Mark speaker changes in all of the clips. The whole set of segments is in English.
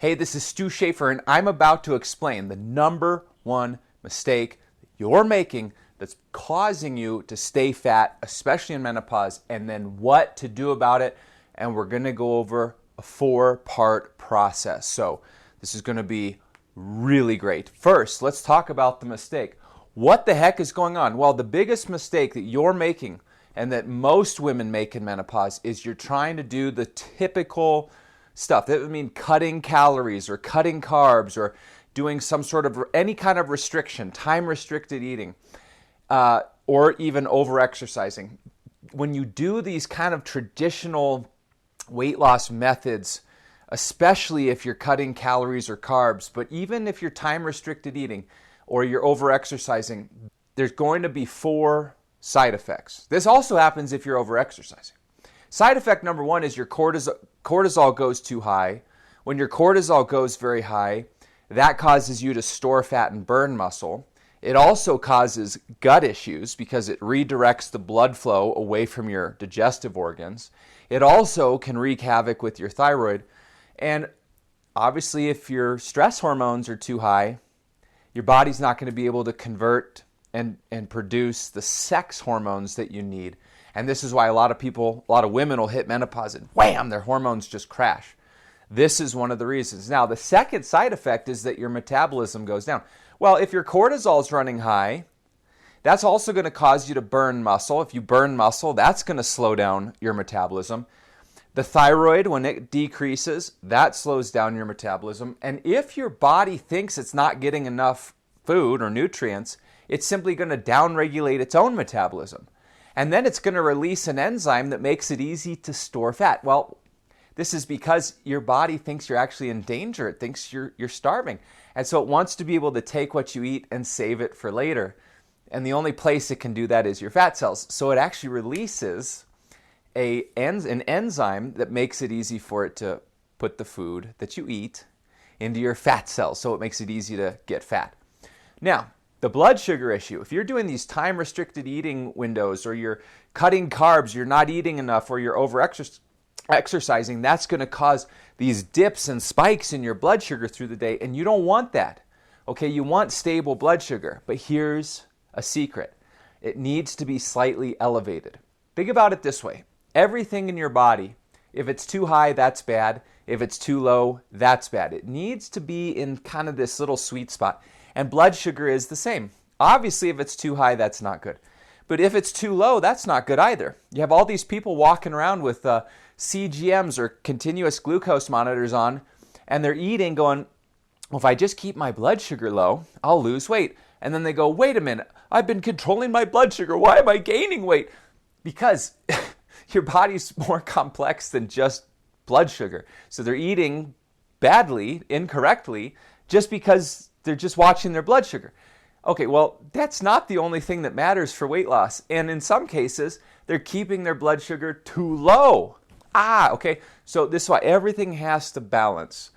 Speaker 1: Hey, this is Stu Schaefer, and I'm about to explain the number one mistake you're making that's causing you to stay fat, especially in menopause, and then what to do about it. And we're going to go over a 4-part process. So this is going to be really great. First, let's talk about the mistake. What the heck is going on? Well, the biggest mistake that you're making and that most women make in menopause is you're trying to do the typical stuff. That would mean cutting calories or cutting carbs or doing some sort of any kind of restriction, time-restricted eating, or even over-exercising. When you do these kind of traditional weight loss methods, especially if you're cutting calories or carbs, but even if you're time-restricted eating or you're over-exercising, there's going to be 4 side effects. This also happens if you're over-exercising. Side effect number 1 is your cortisol goes too high. When your cortisol goes very high, that causes you to store fat and burn muscle. It also causes gut issues because it redirects the blood flow away from your digestive organs. It also can wreak havoc with your thyroid. And obviously, if your stress hormones are too high, your body's not going to be able to convert and produce the sex hormones that you need. And this is why a lot of women will hit menopause and wham, their hormones just crash. This is one of the reasons. Now, the second side effect is that your metabolism goes down. Well, if your cortisol is running high, that's also going to cause you to burn muscle. If you burn muscle, that's going to slow down your metabolism. The thyroid, when it decreases, that slows down your metabolism. And if your body thinks it's not getting enough food or nutrients, it's simply going to downregulate its own metabolism. And then it's going to release an enzyme that makes it easy to store fat. Well, this is because your body thinks you're actually in danger. It thinks you're starving. And so it wants to be able to take what you eat and save it for later. And the only place it can do that is your fat cells. So it actually releases an enzyme that makes it easy for it to put the food that you eat into your fat cells. So it makes it easy to get fat. Now, the blood sugar issue, if you're doing these time-restricted eating windows or you're cutting carbs, you're not eating enough, or you're over-exercising, that's going to cause these dips and spikes in your blood sugar through the day, and you don't want that. Okay, you want stable blood sugar, but here's a secret. It needs to be slightly elevated. Think about it this way. Everything in your body, if it's too high, that's bad. If it's too low, that's bad. It needs to be in kind of this little sweet spot. And blood sugar is the same. Obviously, if it's too high, that's not good. But if it's too low, that's not good either. You have all these people walking around with CGMs or continuous glucose monitors on, and they're eating going, well, if I just keep my blood sugar low, I'll lose weight. And then they go, wait a minute, I've been controlling my blood sugar. Why am I gaining weight? Because your body's more complex than just blood sugar. So they're eating badly, incorrectly, just because they're just watching their blood sugar. Okay, well, that's not the only thing that matters for weight loss. And in some cases, they're keeping their blood sugar too low. Okay. So this is why everything has to balance.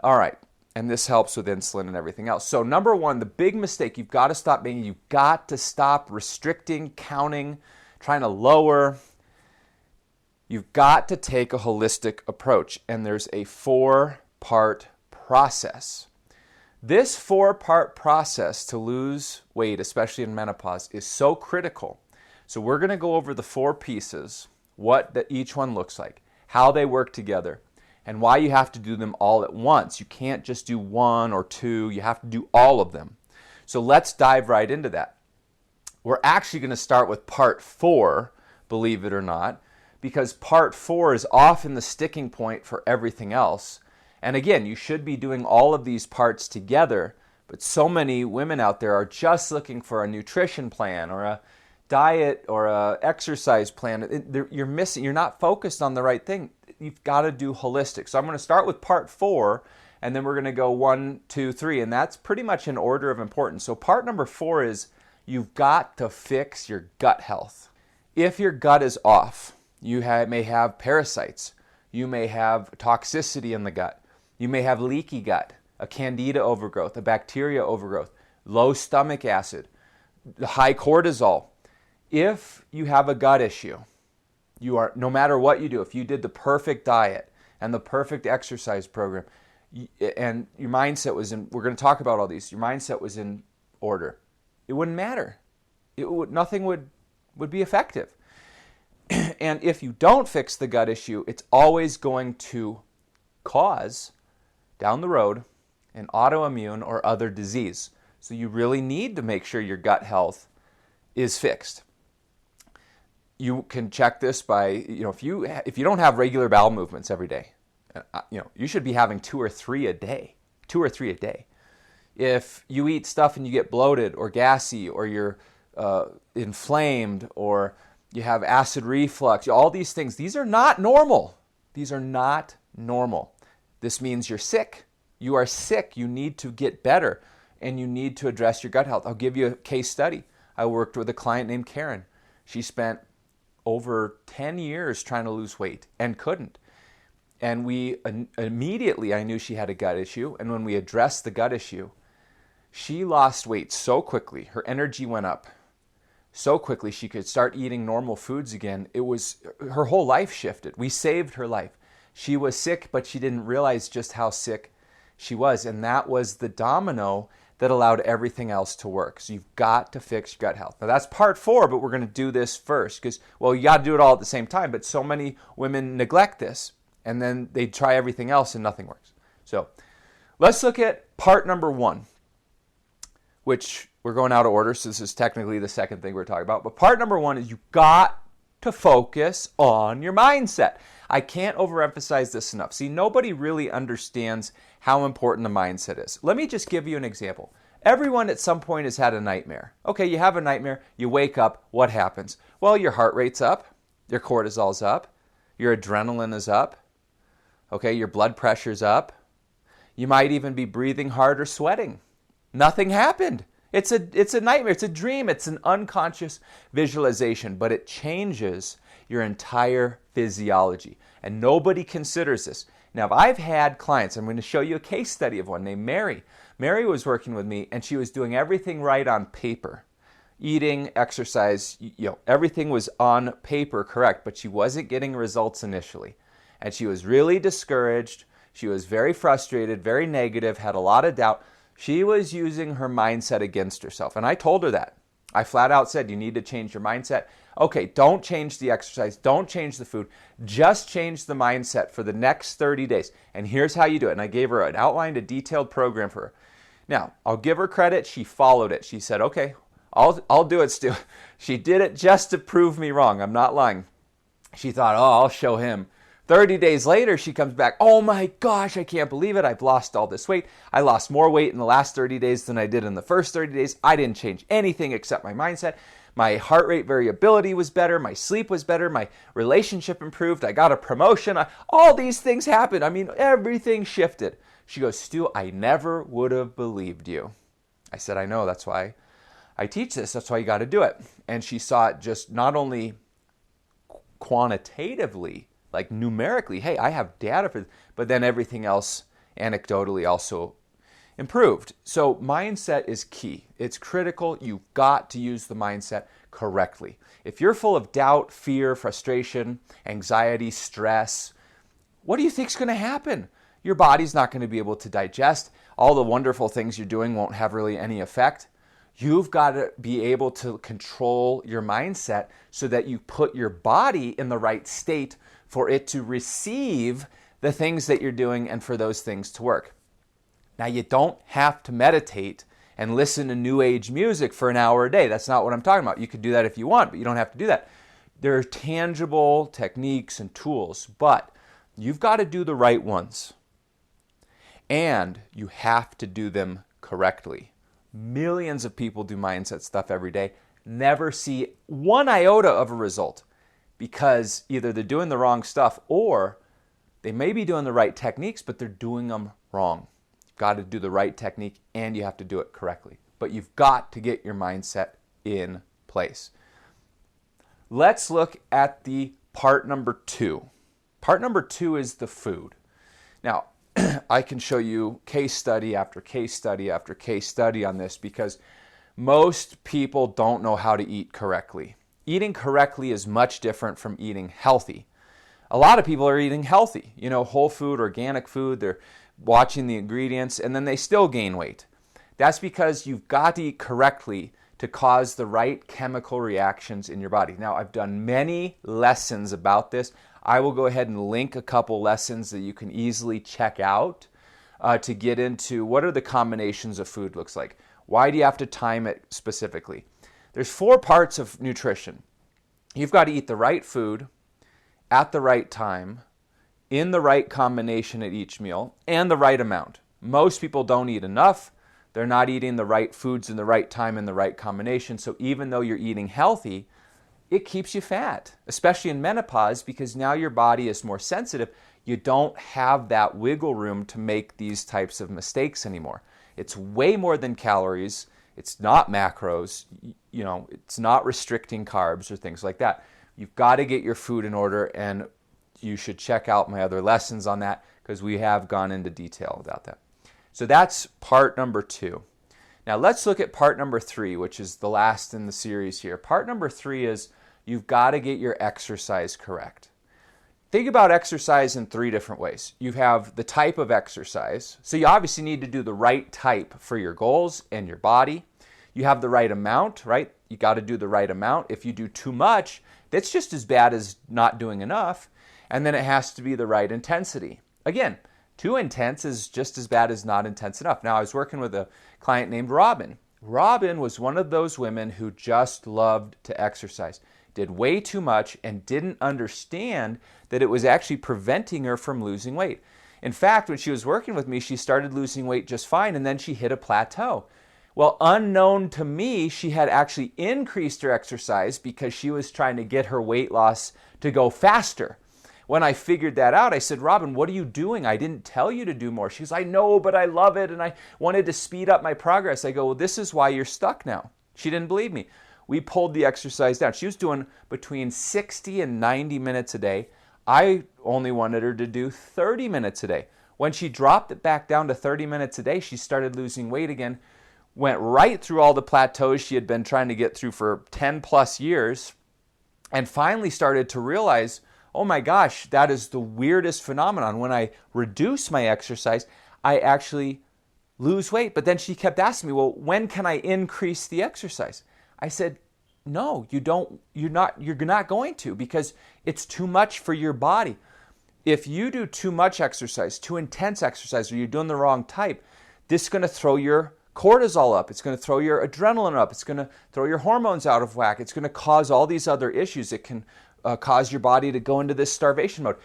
Speaker 1: All right. And this helps with insulin and everything else. So number 1, the big mistake you've got to stop making, you've got to stop restricting, counting, trying to lower. You've got to take a holistic approach. And there's a 4-part process. This 4-part process to lose weight, especially in menopause, is so critical. So we're going to go over the 4 pieces, what each one looks like, how they work together, and why you have to do them all at once. You can't just do 1 or 2. You have to do all of them. So let's dive right into that. We're actually going to start with part 4, believe it or not, because part 4 is often the sticking point for everything else. And again, you should be doing all of these parts together, but so many women out there are just looking for a nutrition plan or a diet or a exercise plan. You're not focused on the right thing. You've got to do holistic. So I'm going to start with part 4, and then we're going to go 1, 2, 3, and that's pretty much in order of importance. So part number 4 is you've got to fix your gut health. If your gut is off, you may have parasites. You may have toxicity in the gut. You may have leaky gut, a candida overgrowth, a bacteria overgrowth, low stomach acid, high cortisol. If you have a gut issue, no matter what you do, if you did the perfect diet and the perfect exercise program, and your mindset was in, we're going to talk about all these, your mindset was in order, it wouldn't matter. Nothing would be effective. And if you don't fix the gut issue, it's always going to cause, down the road, an autoimmune or other disease. So you really need to make sure your gut health is fixed. You can check this by, if you don't have regular bowel movements every day, you should be having 2 or 3 a day. 2 or 3 a day. If you eat stuff and you get bloated or gassy, or you're inflamed, or you have acid reflux, all these things, these are not normal. These are not normal. This means you're sick. You are sick. You need to get better, and you need to address your gut health. I'll give you a case study. I worked with a client named Karen. She spent over 10 years trying to lose weight and couldn't. And immediately I knew she had a gut issue. And when we addressed the gut issue, she lost weight so quickly. Her energy went up so quickly. She could start eating normal foods again. Her whole life shifted. We saved her life. She was sick, but she didn't realize just how sick she was. And that was the domino that allowed everything else to work. So you've got to fix your gut health. Now that's part 4, but we're going to do this first because, you got to do it all at the same time. But so many women neglect this, and then they try everything else and nothing works. So let's look at part number 1, which we're going out of order. So this is technically the second thing we're talking about. But part number 1 is you've got to focus on your mindset. I can't overemphasize this enough. See, nobody really understands how important the mindset is. Let me just give you an example. Everyone at some point has had a nightmare. Okay, you have a nightmare, you wake up, what happens? Well, your heart rate's up, your cortisol's up, your adrenaline is up, okay, your blood pressure's up. You might even be breathing hard or sweating. Nothing happened. It's a nightmare, it's a dream, it's an unconscious visualization, but it changes your entire physiology. And nobody considers this. Now, if I've had clients, I'm going to show you a case study of one named Mary. Mary was working with me, and she was doing everything right on paper. Eating, exercise, everything was on paper correct, but she wasn't getting results initially. And she was really discouraged. She was very frustrated, very negative, had a lot of doubt. She was using her mindset against herself. And I told her that. I flat out said, you need to change your mindset. Okay, don't change the exercise. Don't change the food. Just change the mindset for the next 30 days. And here's how you do it. And I gave her an outlined, a detailed program for her. Now, I'll give her credit. She followed it. She said, okay, I'll do it, Stu. She did it just to prove me wrong. I'm not lying. She thought, I'll show him. 30 days later, she comes back. Oh my gosh, I can't believe it. I've lost all this weight. I lost more weight in the last 30 days than I did in the first 30 days. I didn't change anything except my mindset. My heart rate variability was better. My sleep was better. My relationship improved. I got a promotion. All these things happened. I mean, everything shifted. She goes, Stu, I never would have believed you. I said, I know. That's why I teach this. That's why you got to do it. And she saw it just not only quantitatively, like numerically, hey, I have data for this, but then everything else anecdotally also improved. So mindset is key. It's critical. You've got to use the mindset correctly. If you're full of doubt, fear, frustration, anxiety, stress, what do you think is going to happen? Your body's not going to be able to digest. All the wonderful things you're doing won't have really any effect. You've got to be able to control your mindset so that you put your body in the right state for it to receive the things that you're doing and for those things to work. Now, you don't have to meditate and listen to New Age music for an hour a day. That's not what I'm talking about. You could do that if you want, but you don't have to do that. There are tangible techniques and tools, but you've got to do the right ones. And you have to do them correctly. Millions of people do mindset stuff every day, never see one iota of a result because either they're doing the wrong stuff or they may be doing the right techniques, but they're doing them wrong. You've got to do the right technique and you have to do it correctly. But you've got to get your mindset in place. Let's look at the part number 2. Part number 2 is the food. Now, I can show you case study after case study after case study on this because most people don't know how to eat correctly. Eating correctly is much different from eating healthy. A lot of people are eating healthy, whole food, organic food. They're watching the ingredients, and then they still gain weight. That's because you've got to eat correctly to cause the right chemical reactions in your body. Now, I've done many lessons about this. I will go ahead and link a couple lessons that you can easily check out to get into what are the combinations of food looks like. Why do you have to time it specifically? There's 4 parts of nutrition. You've got to eat the right food at the right time, in the right combination at each meal, and the right amount. Most people don't eat enough. They're not eating the right foods in the right time in the right combination. So even though you're eating healthy, it keeps you fat, especially in menopause, because now your body is more sensitive. You don't have that wiggle room to make these types of mistakes anymore. It's way more than calories. It's not macros. It's not restricting carbs or things like that. You've got to get your food in order, and you should check out my other lessons on that because we have gone into detail about that. So that's part number 2. Now let's look at part number 3, which is the last in the series here. Part number 3 is you've got to get your exercise correct. Think about exercise in 3 different ways. You have the type of exercise. So you obviously need to do the right type for your goals and your body. You have the right amount, right? You got to do the right amount. If you do too much, that's just as bad as not doing enough. And then it has to be the right intensity. Again, too intense is just as bad as not intense enough. Now, I was working with a client named Robin. Robin was one of those women who just loved to exercise, did way too much, and didn't understand that it was actually preventing her from losing weight. In fact, when she was working with me, she started losing weight just fine, and then she hit a plateau. Well, unknown to me, she had actually increased her exercise because she was trying to get her weight loss to go faster. When I figured that out, I said, Robin, what are you doing? I didn't tell you to do more. She's, I know, but I love it, and I wanted to speed up my progress. I go, well, this is why you're stuck now. She didn't believe me. We pulled the exercise down. She was doing between 60 and 90 minutes a day. I only wanted her to do 30 minutes a day. When she dropped it back down to 30 minutes a day, she started losing weight again, went right through all the plateaus she had been trying to get through for 10 plus years, and finally started to realize, oh my gosh, that is the weirdest phenomenon. When I reduce my exercise, I actually lose weight. But then she kept asking me, well, when can I increase the exercise? I said, no, you don't. You're not going to, because it's too much for your body. If you do too much exercise, too intense exercise, or you're doing the wrong type, this is going to throw your cortisol up. It's going to throw your adrenaline up. It's going to throw your hormones out of whack. It's going to cause all these other issues. It can cause your body to go into this starvation mode.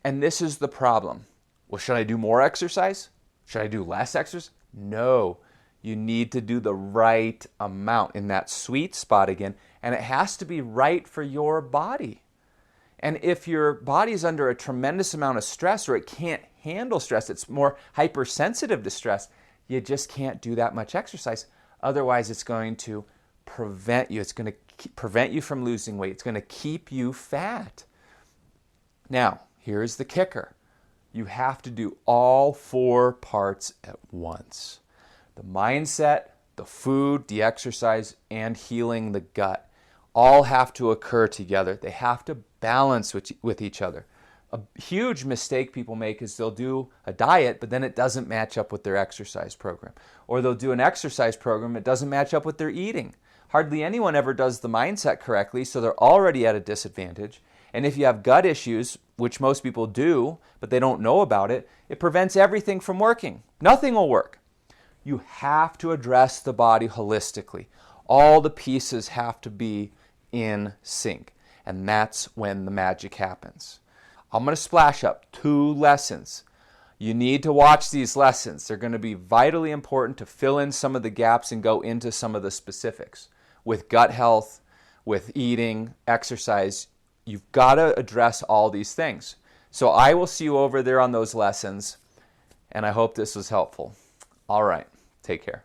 Speaker 1: And this is the problem. Well, should I do more exercise? Should I do less exercise? No. You need to do the right amount in that sweet spot again. And it has to be right for your body. And if your body is under a tremendous amount of stress, or it can't handle stress, it's more hypersensitive to stress, you just can't do that much exercise. Otherwise, it's going to prevent you. It's going to prevent you from losing weight. It's going to keep you fat. Now, here's the kicker. You have to do all 4 parts at once. The mindset, the food, the exercise, and healing the gut all have to occur together. They have to balance with each other. A huge mistake people make is they'll do a diet, but then it doesn't match up with their exercise program. Or they'll do an exercise program, it doesn't match up with their eating. Hardly anyone ever does the mindset correctly, so they're already at a disadvantage. And if you have gut issues, which most people do, but they don't know about it, it prevents everything from working. Nothing will work. You have to address the body holistically. All the pieces have to be in sync. And that's when the magic happens. I'm going to splash up 2 lessons. You need to watch these lessons. They're going to be vitally important to fill in some of the gaps and go into some of the specifics. With gut health, with eating, exercise, you've got to address all these things. So I will see you over there on those lessons, and I hope this was helpful. All right, take care.